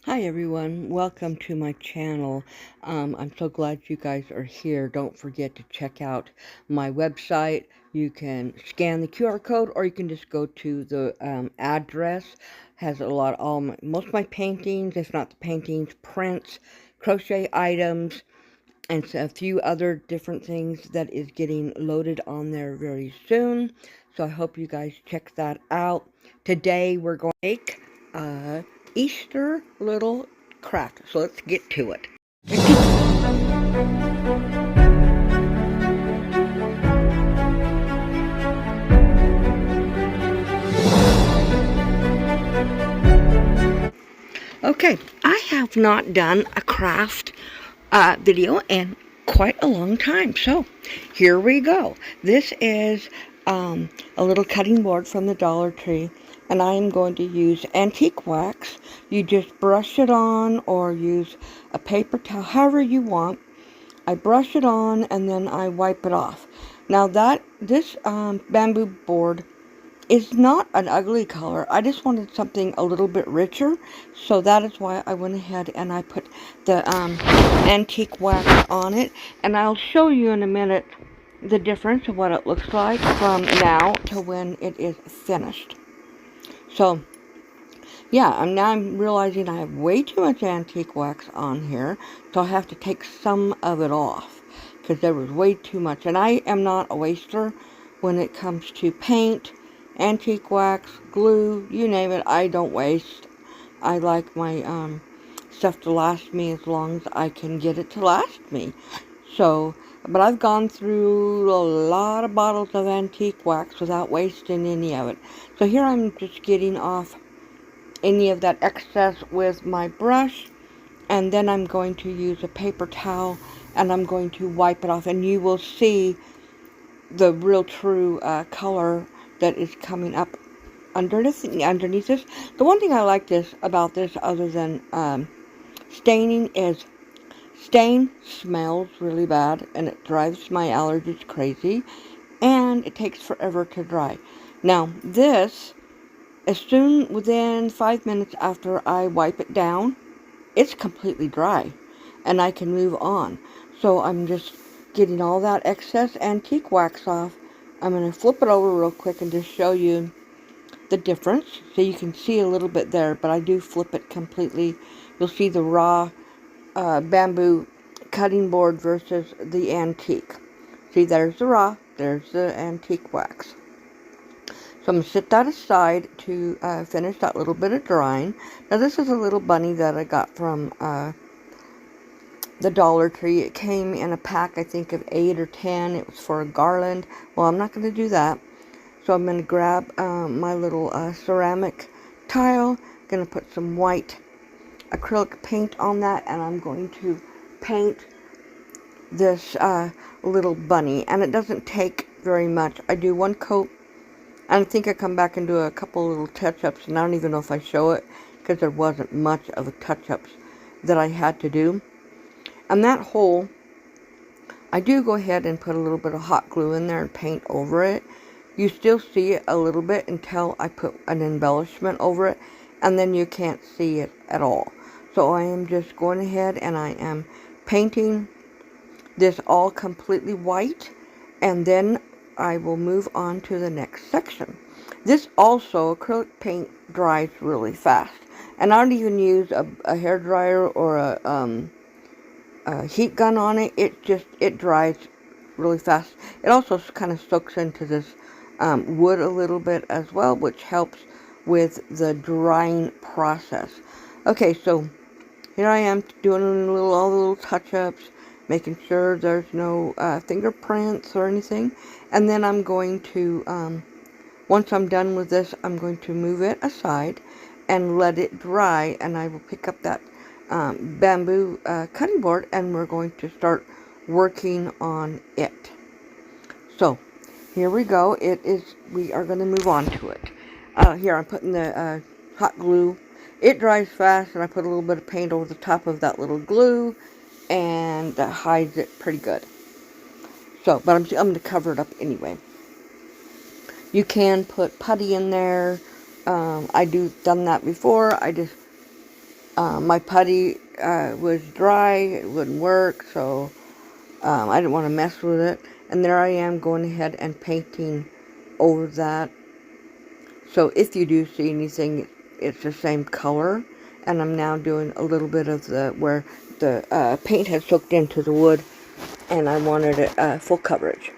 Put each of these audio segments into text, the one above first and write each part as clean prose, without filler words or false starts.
Hi everyone, welcome to my channel. I'm so glad you guys are here. Don't forget to check out my website. You can scan the QR code or you can just go to the address. Has a lot, most of my paintings, if not the paintings, prints, crochet items, and a few other different things that is getting loaded on there very soon. So I hope you guys check that out. Today we're going to make Easter little craft. So let's get to it. Okay, I have not done a craft video in quite a long time. So here we go. This is a little cutting board from the Dollar Tree, and I am going to use antique wax. You just brush it on or use a paper towel, however you want. I brush it on and then I wipe it off. Now this bamboo board is not an ugly color. I just wanted something a little bit richer, so that is why I went ahead and I put the antique wax on it, and I'll show you in a minute the difference of what it looks like from now to when it is finished. So yeah, I'm realizing I have way too much antique wax on here, so I have to take some of it off because there was way too much. And I am not a waster when it comes to paint, antique wax, glue, you name it. I don't waste. I like my stuff to last me as long as I can get it to last me. So, but I've gone through a lot of bottles of antique wax without wasting any of it. So here I'm just getting off any of that excess with my brush, and then I'm going to use a paper towel and I'm going to wipe it off, and you will see the real true color that is coming up underneath this. The one thing I like about this other than staining is stain smells really bad and it drives my allergies crazy, and it takes forever to dry. Now this, within 5 minutes after I wipe it down, it's completely dry and I can move on. So I'm just getting all that excess antique wax off. I'm going to flip it over real quick and just show you the difference. So you can see a little bit there, but I do flip it completely. You'll see the raw bamboo cutting board versus the antique. See, there's the raw, there's the antique wax. So I'm going to set that aside to finish that little bit of drying. Now this is a little bunny that I got from the Dollar Tree. It came in a pack, I think, of 8 or 10. It was for a garland. Well, I'm not going to do that. So I'm going to grab my little ceramic tile. Going to put some white acrylic paint on that, and I'm going to paint this little bunny. And it doesn't take very much. I do one coat, and I think I come back and do a couple little touch-ups, and I don't even know if I show it because there wasn't much of a touch-ups that I had to do. And that hole, I do go ahead and put a little bit of hot glue in there and paint over it. You still see it a little bit until I put an embellishment over it, and then you can't see it at all. So I am just going ahead and I am painting this all completely white, and then I will move on to the next section. This also, acrylic paint dries really fast. And I don't even use a hair dryer or a heat gun on it. It dries really fast. It also kind of soaks into this wood a little bit as well, which helps with the drying process. Okay, so here I am doing all the little touch-ups, making sure there's no fingerprints or anything. And then I'm going to, once I'm done with this, I'm going to move it aside and let it dry. And I will pick up that bamboo cutting board, and we're going to start working on it. So here we go. We are going to move on to it. Here I'm putting the hot glue. It dries fast, and I put a little bit of paint over the top of that little glue, and that hides it pretty good. So, but I'm going to cover it up anyway. You can put putty in there. I done that before. I just My putty was dry, it wouldn't work, so I didn't want to mess with it. And there I am going ahead and painting over that. So if you do see anything, it's the same color. And I'm now doing a little bit of where the paint has soaked into the wood, and I wanted it full coverage.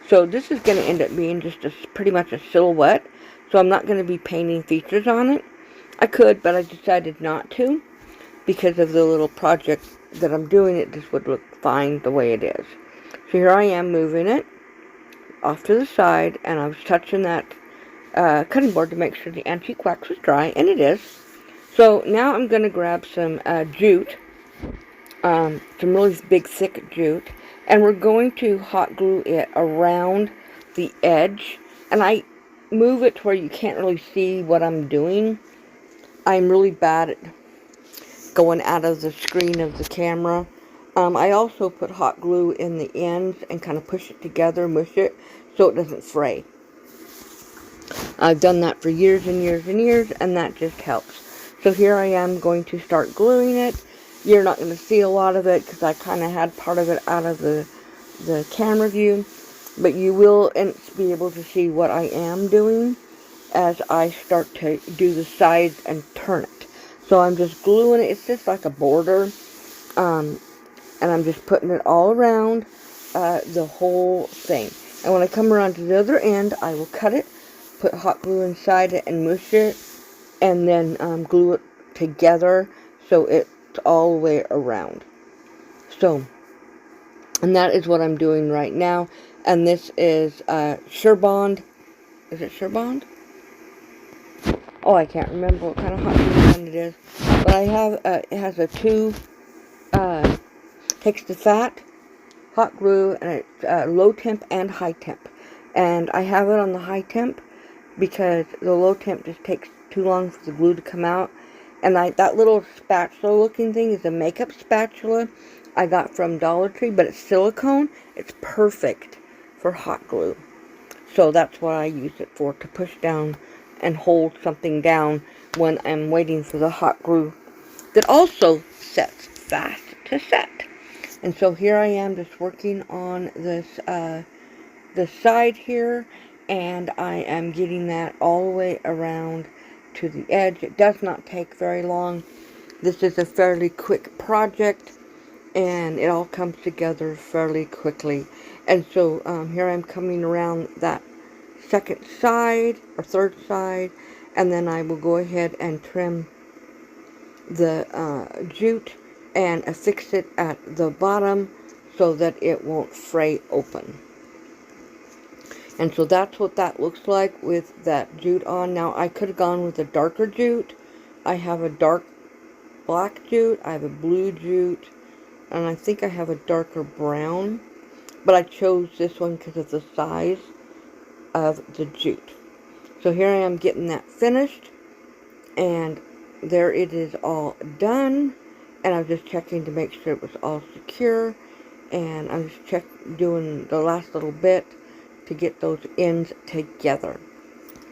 So this is going to end up being just pretty much a silhouette. So I'm not going to be painting features on it. I could, but I decided not to because of the little project that I'm doing. It just would look fine the way it is. So here I am moving it off to the side, and I was touching that cutting board to make sure the antique wax was dry, and it is. So now I'm going to grab some jute, some really big thick jute, and we're going to hot glue it around the edge. And I move it to where you can't really see what I'm doing. I'm really bad at going out of the screen of the camera. I also put hot glue in the ends and kind of push it together, mush it, so it doesn't fray. I've done that for years and years and years, and that just helps. So here I am going to start gluing it. You're not going to see a lot of it because I kind of had part of it out of the camera view, but you will be able to see what I am doing as I start to do the sides and turn it. So I'm just gluing it. It's just like a border, and I'm just putting it all around the whole thing. And when I come around to the other end, I will cut it, put hot glue inside it and mush it, and then glue it together so it's all the way around. So, and that is what I'm doing right now. And this is Surebond. Is it Surebond? Oh, I can't remember what kind of hot glue brand it is. But I have, it has a takes the fat hot glue, and it's low temp and high temp. And I have it on the high temp because the low temp just takes too long for the glue to come out. And that little spatula looking thing is a makeup spatula I got from Dollar Tree, but it's silicone. It's perfect for hot glue. So that's what I use it for, to push down and hold something down when I'm waiting for the hot glue that also sets fast to set. And so here I am just working on this side here, and I am getting that all the way around to the edge. It does not take very long. This is a fairly quick project, and it all comes together fairly quickly. And so here I'm coming around that second side or third side, and then I will go ahead and trim the jute and affix it at the bottom so that it won't fray open. And so that's what that looks like with that jute on. Now I could have gone with a darker jute. I have a dark black jute, I have a blue jute, and I think I have a darker brown. But I chose this one because of the size of the jute. So here I am getting that finished, and there it is all done. And I'm just checking to make sure it was all secure, and I'm just doing the last little bit to get those ends together.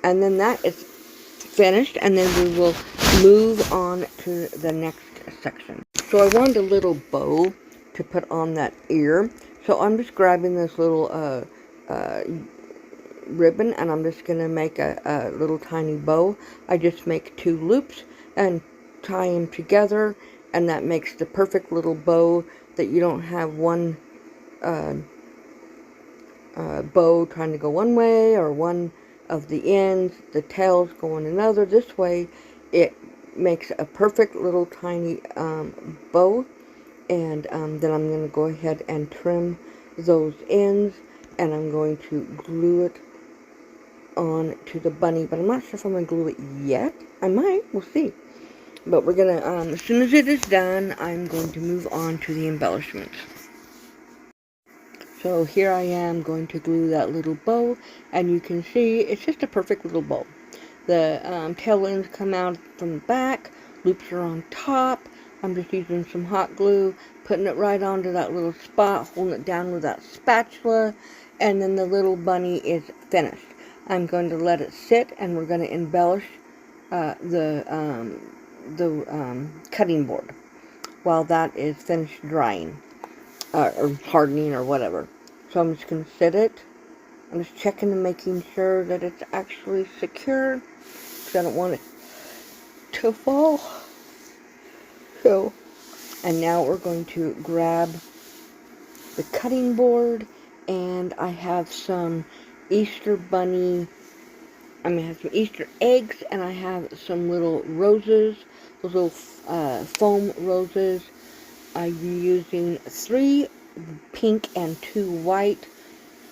And then that is finished, and then we will move on to the next section. So I wanted a little bow to put on that ear, so I'm just grabbing this little ribbon, and I'm just going to make a little tiny bow. I just make 2 loops and tie them together, and that makes the perfect little bow that you don't have one bow trying to go one way, or one of the ends, the tails going another. This way it makes a perfect little tiny bow. And then I'm going to go ahead and trim those ends, and I'm going to glue it on to the bunny, but I'm not sure if I'm going to glue it yet. I might, we'll see. But we're going to, as soon as it is done, I'm going to move on to the embellishments. So here I am going to glue that little bow, and you can see it's just a perfect little bow. The tail ends come out from the back, loops are on top. I'm just using some hot glue, putting it right onto that little spot, holding it down with that spatula, and then the little bunny is finished. I'm going to let it sit, and we're going to embellish the the cutting board while that is finished drying or hardening or whatever. So I'm just going to set it. I'm just checking and making sure that it's actually secure because I don't want it to fall. So, and now we're going to grab the cutting board, and I have some Easter bunny, I have some Easter eggs, and I have some little roses, those little foam roses. I'm using 3 pink and 2 white.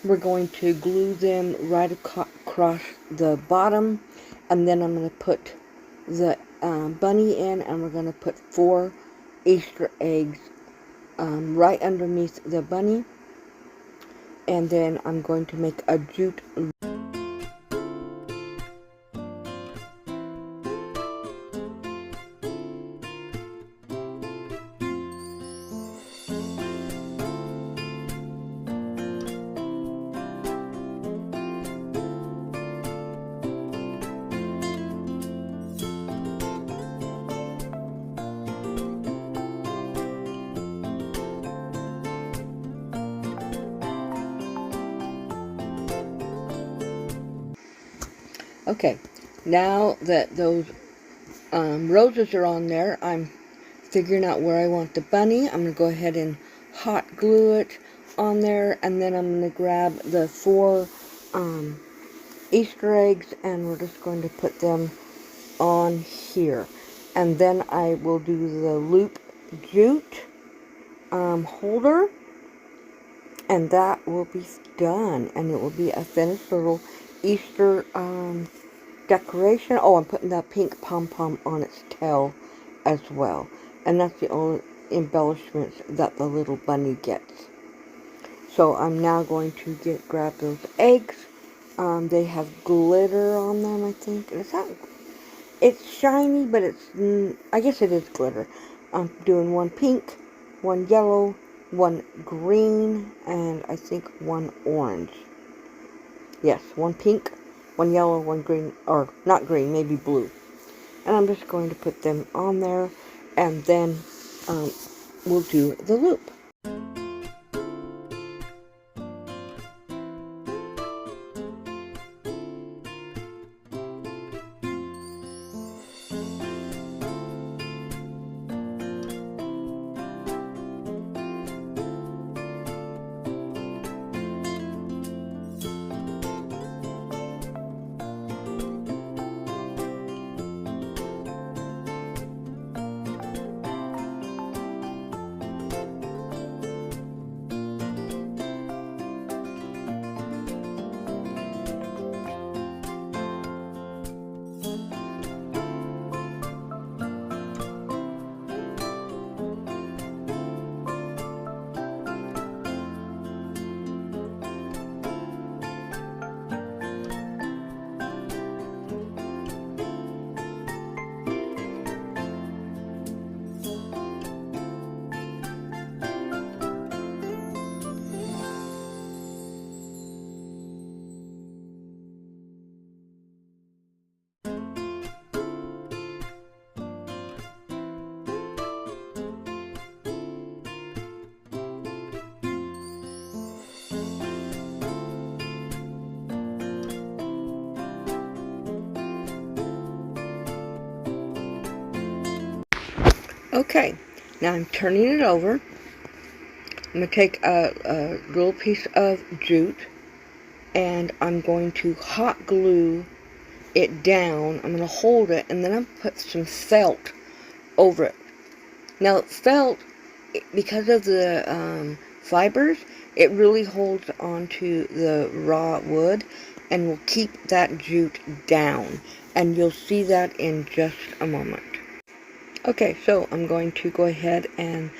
We're going to glue them right across the bottom, and then I'm going to put the bunny in, and we're going to put 4 Easter eggs right underneath the bunny, and then I'm going to make a jute. Okay, now that those roses are on there, I'm figuring out where I want the bunny. I'm going to go ahead and hot glue it on there, and then I'm going to grab the 4 Easter eggs, and we're just going to put them on here. And then I will do the loop jute holder, and that will be done, and it will be a finished little Easter decoration. Oh, I'm putting that pink pom-pom on its tail as well. And that's the only embellishments that the little bunny gets. So I'm now going to grab those eggs. They have glitter on them, I think. It's shiny, but I guess it is glitter. I'm doing 1 pink, 1 yellow, 1 green, and I think 1 orange. Yes, 1 pink, 1 yellow, 1 green, or not green, maybe blue. And I'm just going to put them on there, and then we'll do the loop. Okay, now I'm turning it over. I'm going to take a little piece of jute, and I'm going to hot glue it down. I'm going to hold it, and then I'm going to put some felt over it. Now, felt, because of the fibers, it really holds onto the raw wood and will keep that jute down. And you'll see that in just a moment. Okay, so I'm going to go ahead and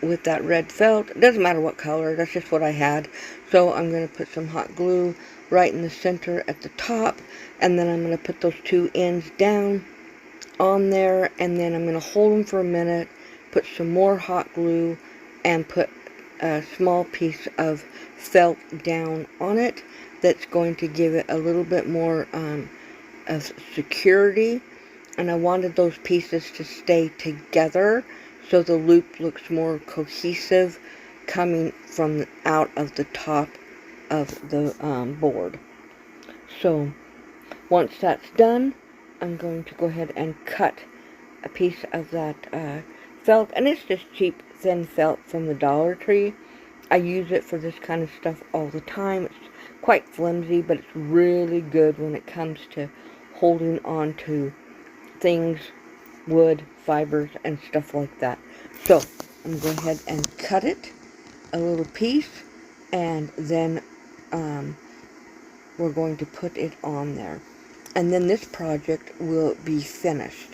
with that red felt, it doesn't matter what color, that's just what I had. So I'm going to put some hot glue right in the center at the top, and then I'm going to put those 2 ends down on there, and then I'm going to hold them for a minute, put some more hot glue, and put a small piece of felt down on it. That's going to give it a little bit more of security. and I wanted those pieces to stay together so the loop looks more cohesive coming from out of the top of the board. So once that's done, I'm going to go ahead and cut a piece of that felt, and it's just cheap thin felt from the Dollar Tree. I use it for this kind of stuff all the time. It's quite flimsy, but it's really good when it comes to holding on to things, wood, fibers, and stuff like that. So I'm going to go ahead and cut it a little piece, and then we're going to put it on there. And then this project will be finished.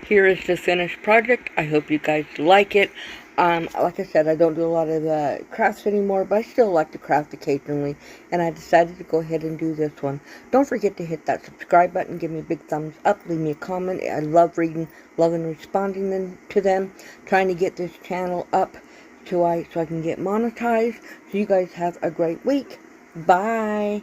Here is the finished project. I hope you guys like it. Like I said, I don't do a lot of crafts anymore, but I still like to craft occasionally, and I decided to go ahead and do this one. Don't forget to hit that subscribe button, give me a big thumbs up, leave me a comment. I love reading, loving responding to them, trying to get this channel up so I can get monetized. So you guys have a great week. Bye.